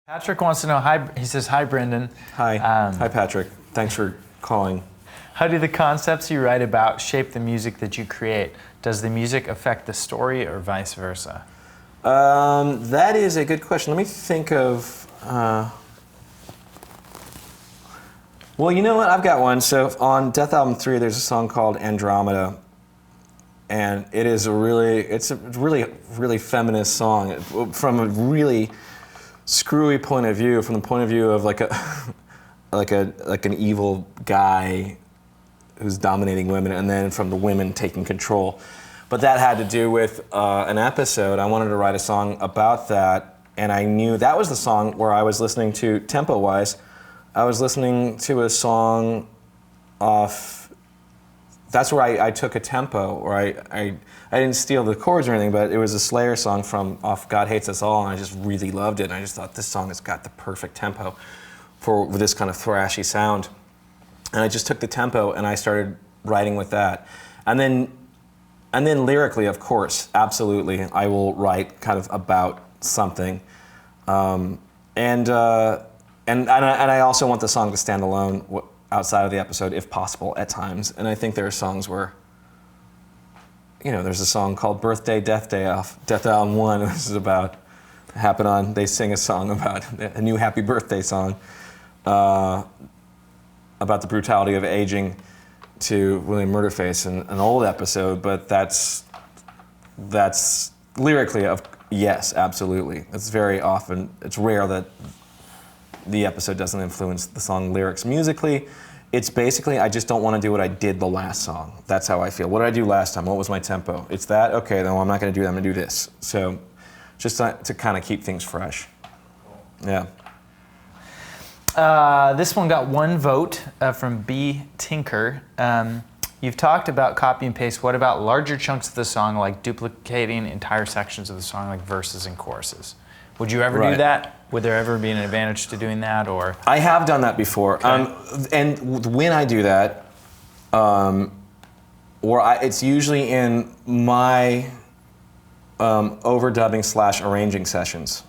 Patrick wants to know, he says, hi, Brendan. Hi. Hi, Patrick. Thanks for calling. How do the concepts you write about shape the music that you create? Does the music affect the story or vice versa? That is a good question. Let me think of... Well, you know what? I've got one. So on Death Album 3, there's a song called Andromeda. And it's a really feminist song from a really screwy point of view, from the point of view of like an evil guy who's dominating women, and then from the women taking control. But that had to do with an episode. I wanted to write a song about that, and I knew that was the song where I was listening to, tempo-wise, I was listening to a song off. That's where I took a tempo, or I didn't steal the chords or anything, but it was a Slayer song from off God Hates Us All, and I just really loved it, and I just thought this song has got the perfect tempo for this kind of thrashy sound. And I just took the tempo and I started writing with that. And then lyrically, of course, absolutely, I will write kind of about something. And I also want the song to stand alone outside of the episode, if possible, at times. And I think there are songs where, there's a song called Birthday, Death Day off Death Album 1, which is about, they sing a song about, a new happy birthday song, about the brutality of aging to William Murderface, an old episode, but that's lyrically, yes, absolutely. It's very often, it's rare that the episode doesn't influence the song lyrics. Musically, it's basically, I just don't want to do what I did the last song. That's how I feel. What did I do last time? What was my tempo? It's that? Okay, then I'm not going to do that. I'm going to do this. So just to kind of keep things fresh. Yeah. This one got one vote from B. Tinker. You've talked about copy and paste. What about larger chunks of the song, like duplicating entire sections of the song, like verses and choruses? Would you ever do that? Would there ever be an advantage to doing that, or? I have done that before, okay. And when I do that, it's usually in my overdubbing / arranging sessions.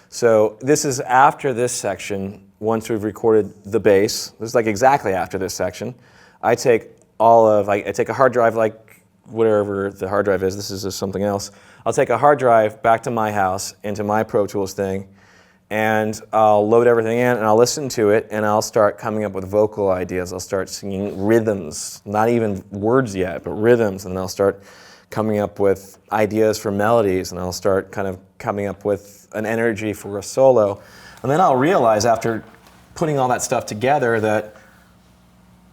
So this is after this section. Once we've recorded the bass, this is like exactly after this section. I take I take a hard drive, like whatever the hard drive is. This is just something else. I'll take a hard drive back to my house into my Pro Tools thing, and I'll load everything in, and I'll listen to it, and I'll start coming up with vocal ideas. I'll start singing rhythms, not even words yet, but rhythms, and I'll start coming up with ideas for melodies, and I'll start kind of coming up with an energy for a solo. And then I'll realize after putting all that stuff together that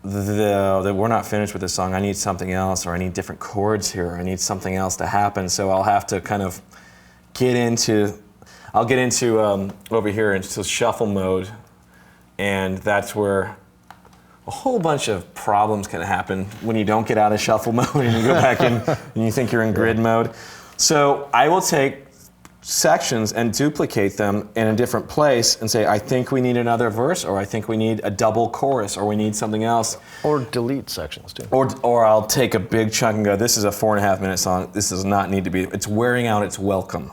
we're not finished with this song. I need something else, or I need different chords here. I need something else to happen. So I'll have to kind of get into over here into shuffle mode, and that's where a whole bunch of problems can happen when you don't get out of shuffle mode and you go back in and you think you're in grid mode. So I will take sections and duplicate them in a different place and say, I think we need another verse, or I think we need a double chorus, or we need something else. Or delete sections too. Or I'll take a big chunk and go, this is a 4.5 minute song. This does not need to be, it's wearing out its welcome.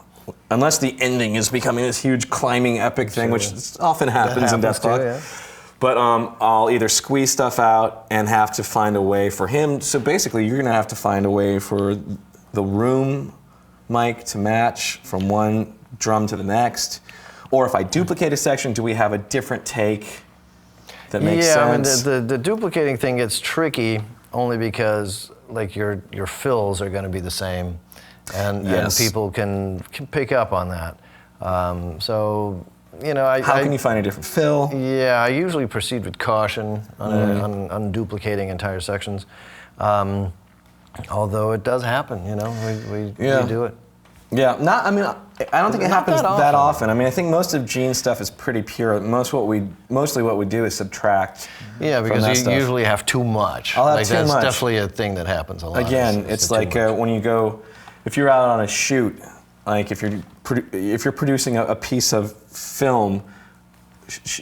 Unless the ending is becoming this huge climbing epic thing, which often happens in Death Talk. Yeah. But I'll either squeeze stuff out and have to find a way for him. So basically, you're gonna have to find a way for the room mic to match from one drum to the next. Or if I duplicate a section, do we have a different take that makes sense? Yeah, I mean, the duplicating thing gets tricky only because like your fills are gonna be the same, and people can pick up on that. So, how can you find a different fill? Yeah, I usually proceed with caution on duplicating entire sections. Although it does happen, we do it. Yeah, I don't think it happens that often. I mean, I think most of Gene's stuff is pretty pure. Mostly what we do is subtract. Yeah, because you usually have too much. I'll have too much. That's definitely a thing that happens a lot. Again, it's like when you go, if you're out on a shoot, like if you're producing a piece of film,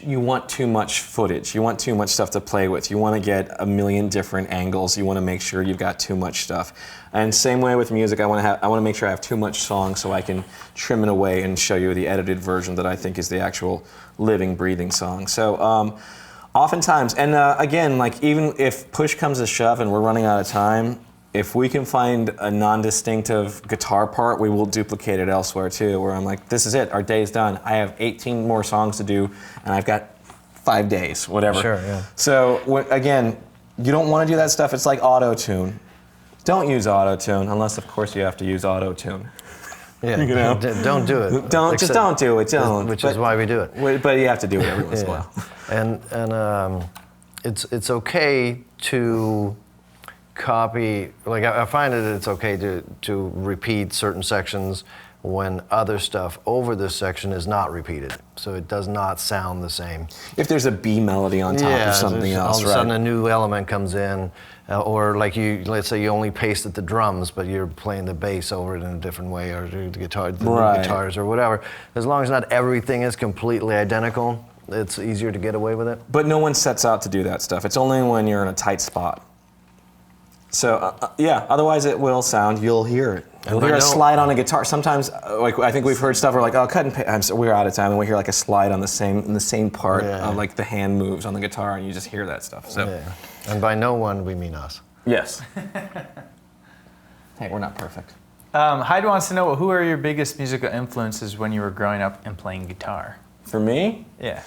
you want too much footage. You want too much stuff to play with. You want to get a million different angles. You want to make sure you've got too much stuff. And same way with music, I want to make sure I have too much songs so I can trim it away and show you the edited version that I think is the actual living, breathing song. So oftentimes, and again, like even if push comes to shove and we're running out of time, if we can find a non-distinctive guitar part, we will duplicate it elsewhere too, where I'm like, this is it, our day's done. I have 18 more songs to do, and I've got 5 days, whatever. Sure, yeah. So again, you don't want to do that stuff. It's like auto-tune. Don't use auto-tune, unless of course you have to use auto-tune. Yeah, You know? don't do it. Just don't do it, don't. Which is why we do it. But you have to do it every once in a while. And it's okay to copy, like I find that it's okay to repeat certain sections when other stuff over this section is not repeated, so it does not sound the same. If there's a B melody on top of something else, all of a sudden a new element comes in, or like let's say you only pasted the drums, but you're playing the bass over it in a different way, or the guitar, the lead guitars, or whatever. As long as not everything is completely identical, it's easier to get away with it. But no one sets out to do that stuff. It's only when you're in a tight spot. So yeah, otherwise it will sound, you'll hear it. You'll hear a slide on a guitar. Sometimes, like I think we've heard stuff where like, oh, cut and paste. We're out of time, and we hear like a slide on the same part, like the hand moves on the guitar, and you just hear that stuff. So, and by no one we mean us. Yes. Hey, we're not perfect. Hyde wants to know, who are your biggest musical influences when you were growing up and playing guitar? For me? Yeah.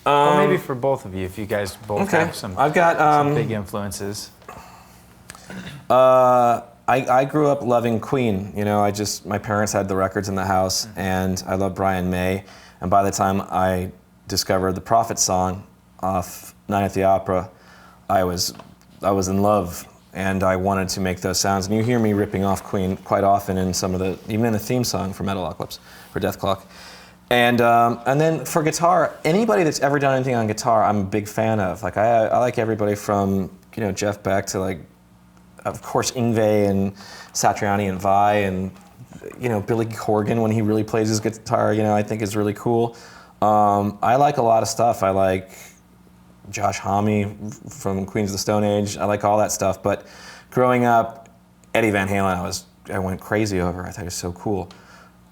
Or maybe for both of you, if you guys both have some, I've got some big influences. I grew up loving Queen. You know, my parents had the records in the house, and I loved Brian May. And by the time I discovered the Prophet song off Night at the Opera, I was in love, and I wanted to make those sounds. And you hear me ripping off Queen quite often in even in the theme song for Metalocalypse, for Death Clock. And then for guitar, anybody that's ever done anything on guitar, I'm a big fan of. Like I like everybody from Jeff Beck to like, of course, Yngwie and Satriani and Vai, and Billy Corgan when he really plays his guitar, I think is really cool. I like a lot of stuff. I like Josh Homme from Queens of the Stone Age. I like all that stuff. But growing up, Eddie Van Halen, I went crazy over. I thought he was so cool.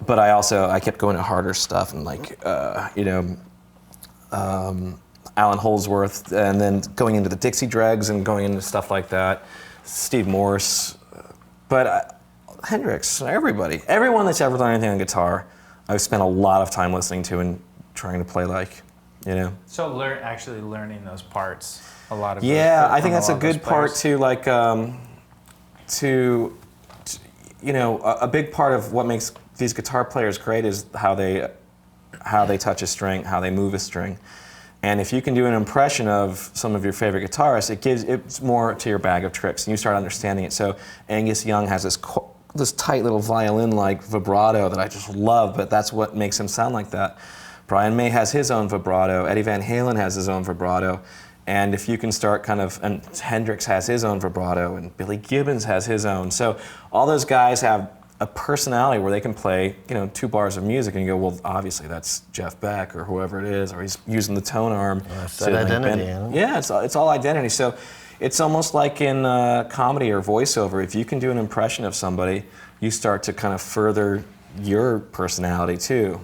But I kept going to harder stuff, and like Alan Holdsworth, and then going into the Dixie Dregs and going into stuff like that. Steve Morse, but Hendrix, everyone that's ever done anything on guitar, I've spent a lot of time listening to and trying to play like. So actually learning those parts, a lot of. Yeah, I think that's a good part to like, a big part of what makes these guitar players great is how they touch a string, how they move a string. And if you can do an impression of some of your favorite guitarists, it's more to your bag of tricks, and you start understanding it. So Angus Young has this tight little violin-like vibrato that I just love, but that's what makes him sound like that. Brian May has his own vibrato. Eddie Van Halen has his own vibrato. And if you can start and Hendrix has his own vibrato, and Billy Gibbons has his own. So all those guys have a personality where they can play, 2 bars of music, and you go, well, obviously that's Jeff Beck or whoever it is, or he's using the tone arm. That's that identity. Yeah, it's all identity. So it's almost like in comedy or voiceover. If you can do an impression of somebody, you start to kind of further your personality too.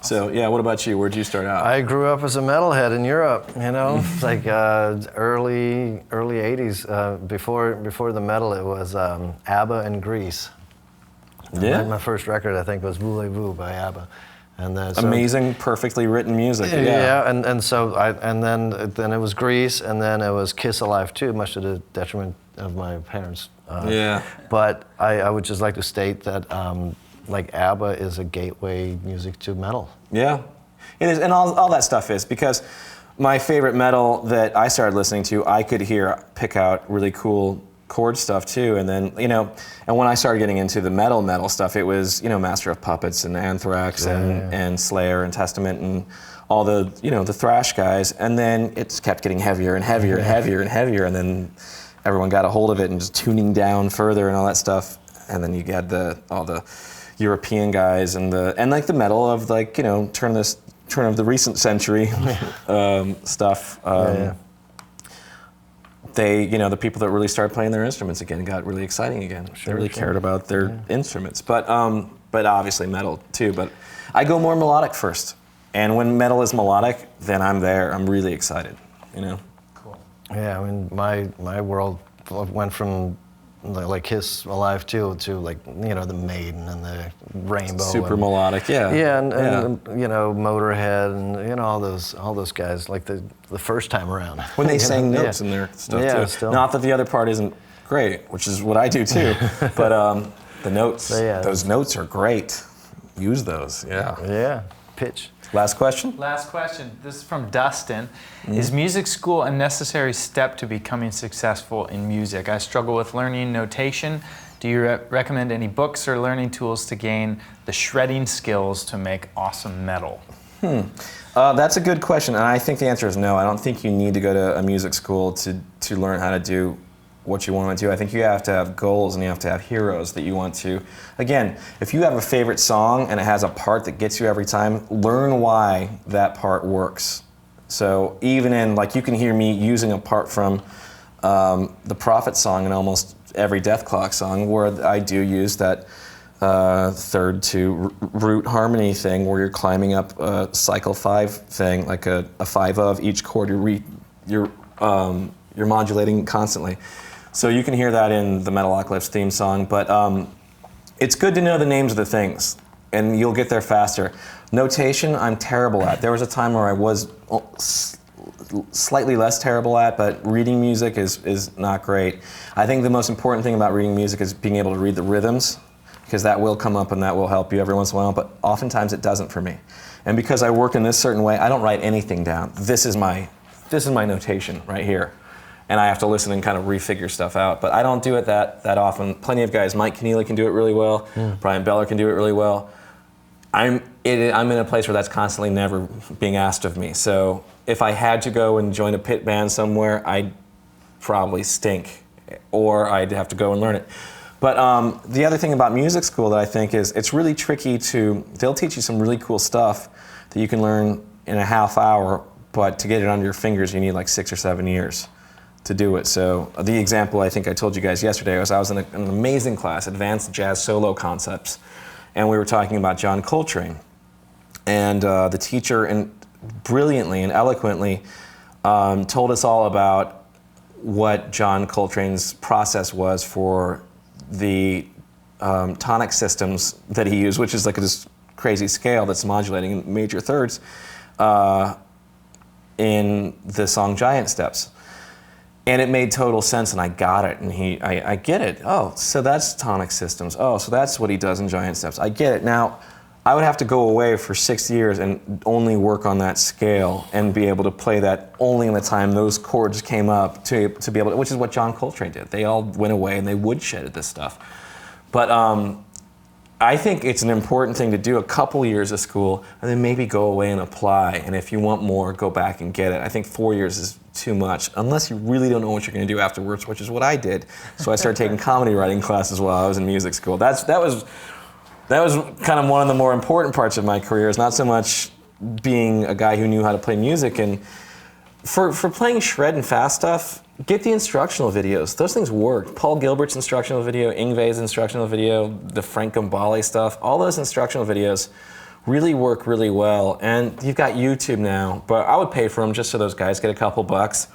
So yeah, what about you? Where'd you start out? I grew up as a metalhead in Europe. It's like early '80s. Before the metal, it was ABBA and Grease. Yeah. My first record, I think, was Voulez-Vous by ABBA. And then, amazing, perfectly written music. Yeah, and then it was Grease, and then it was Kiss Alive 2, much to the detriment of my parents. But I would just like to state that like ABBA is a gateway music to metal. Yeah, it is, and all that stuff is, because my favorite metal that I started listening to, I could pick out really cool chord stuff too, and then and when I started getting into the metal stuff, it was Master of Puppets and Anthrax and Slayer and Testament and all the the thrash guys, and then it kept getting heavier and heavier and heavier and heavier, and then everyone got a hold of it and just tuning down further and all that stuff, and then you get all the European guys and like the metal of like turn this turn of the recent century stuff. They, the people that really started playing their instruments again got really exciting again. They really cared about their instruments, but obviously metal too. But I go more melodic first, and when metal is melodic, then I'm there. I'm really excited. Cool. Yeah, I mean, my world went from like Kiss Alive 2 to like the Maiden and the Rainbow. Super melodic, yeah. Yeah, and Motorhead and all those guys like the first time around. When they sang notes in their stuff too. Still. Not that the other part isn't great, which is what I do too. But the notes, those notes are great. Use those, yeah. Yeah, pitch. Last question? Last question. This is from Dustin. Is music school a necessary step to becoming successful in music? I struggle with learning notation. Do you recommend any books or learning tools to gain the shredding skills to make awesome metal? That's a good question, and I think the answer is no. I don't think you need to go to a music school to learn how to do what you want to do. I think you have to have goals and you have to have heroes that you want to. Again, if you have a favorite song and it has a part that gets you every time, learn why that part works. So even in, like, you can hear me using a part from the Prophet song in almost every Death Clock song, where I do use that third to root harmony thing where you're climbing up a cycle 5 thing, like a 5 of each chord you're modulating constantly. So you can hear that in the Metalocalypse theme song, but it's good to know the names of the things, and you'll get there faster. Notation, I'm terrible at. There was a time where I was slightly less terrible at, but reading music is not great. I think the most important thing about reading music is being able to read the rhythms, because that will come up and that will help you every once in a while, but oftentimes it doesn't for me. And because I work in this certain way, I don't write anything down. This is my notation right here. And I have to listen and kind of refigure stuff out. But I don't do it that often. Plenty of guys, Mike Keneally can do it really well, Brian Beller can do it really well. I'm in a place where that's constantly never being asked of me. So if I had to go and join a pit band somewhere, I'd probably stink, or I'd have to go and learn it. But the other thing about music school that I think is it's really tricky they'll teach you some really cool stuff that you can learn in a half hour, but to get it under your fingers, you need like 6 or 7 years to do it. So the example I think I told you guys yesterday was I was in an amazing class, Advanced Jazz Solo Concepts, and we were talking about John Coltrane. And the teacher brilliantly and eloquently told us all about what John Coltrane's process was for the tonic systems that he used, which is like this crazy scale that's modulating in major thirds in the song Giant Steps. And it made total sense, and I got it, and I get it. Oh, so that's tonic systems. Oh, so that's what he does in Giant Steps. I get it. Now, I would have to go away for 6 years and only work on that scale and be able to play that only in the time those chords came up to be able to, which is what John Coltrane did. They all went away and they woodshedded this stuff. But I think it's an important thing to do a couple years of school and then maybe go away and apply. And if you want more, go back and get it. I think 4 years is too much, unless you really don't know what you're going to do afterwards, which is what I did. So I started taking comedy writing classes while I was in music school. That was kind of one of the more important parts of my career, is not so much being a guy who knew how to play music. And for playing shred and fast stuff, get the instructional videos. Those things work. Paul Gilbert's instructional video, Yngwie's instructional video, the Frank Gambale stuff, all those instructional videos really work really well. And you've got YouTube now, but I would pay for them just so those guys get a couple bucks.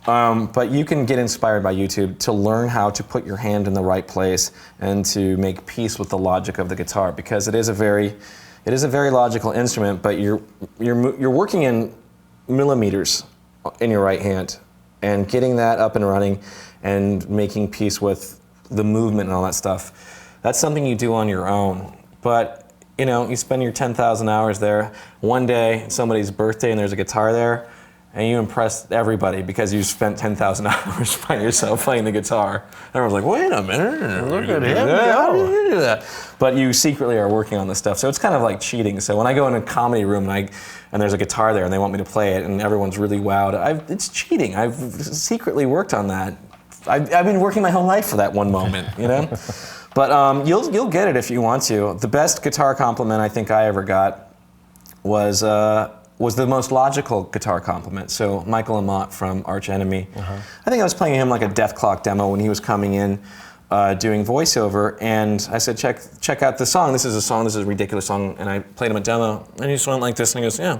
But you can get inspired by YouTube to learn how to put your hand in the right place and to make peace with the logic of the guitar, because it is a very logical instrument, but you're working in millimeters in your right hand, and getting that up and running and making peace with the movement and all that stuff, that's something you do on your own. But you spend your 10,000 hours there. One day, it's somebody's birthday and there's a guitar there, and you impress everybody because you spent 10,000 hours by yourself playing the guitar. Everyone's like, wait a minute. Look at him How go. did you do that? But you secretly are working on this stuff. So it's kind of like cheating. So when I go in a comedy room and there's a guitar there and they want me to play it and everyone's really wowed, it's cheating. I've secretly worked on that. I've been working my whole life for that one moment, But you'll get it if you want to. The best guitar compliment I think I ever got was was the most logical guitar compliment. So Michael Amott from Arch Enemy, I think I was playing him like a Death Clock demo when he was coming in doing voiceover, and I said, check out this song. This is a ridiculous song, and I played him a demo, and he just went like this, and he goes, yeah,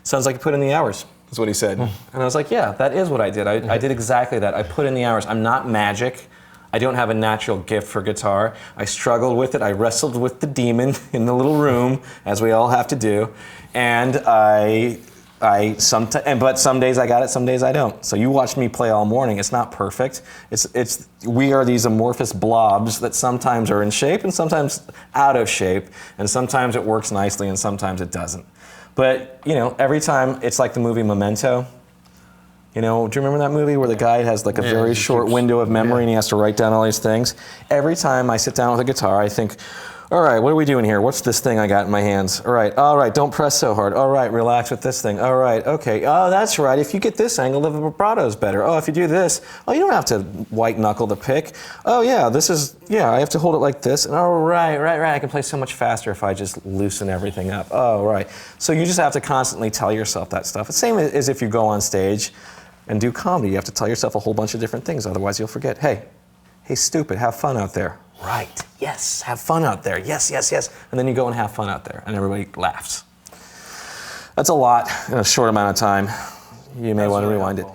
sounds like you put in the hours, is what he said. And I was like, yeah, that is what I did. I did exactly that. I put in the hours. I'm not magic. I don't have a natural gift for guitar. I struggled with it. I wrestled with the demon in the little room, as we all have to do, and but some days I got it, some days I don't. So you watch me play all morning. It's not perfect. We are these amorphous blobs that sometimes are in shape and sometimes out of shape, and sometimes it works nicely and sometimes it doesn't. But every time, it's like the movie Memento. Do you remember that movie where the guy has like a very short window of memory and he has to write down all these things? Every time I sit down with a guitar, I think, all right, what are we doing here? What's this thing I got in my hands? All right, don't press so hard. All right, relax with this thing. All right, okay. Oh, that's right. If you get this angle, the vibrato's better. Oh, if you do this, you don't have to white knuckle the pick. Oh, yeah, I have to hold it like this. And right. I can play so much faster if I just loosen everything up. Oh, right. So you just have to constantly tell yourself that stuff. It's the same as if you go on stage and do comedy. You have to tell yourself a whole bunch of different things, otherwise you'll forget. Hey, stupid, have fun out there. Right, yes, have fun out there. Yes. And then you go and have fun out there, and everybody laughs. That's a lot in a short amount of time. You may want to rewind it.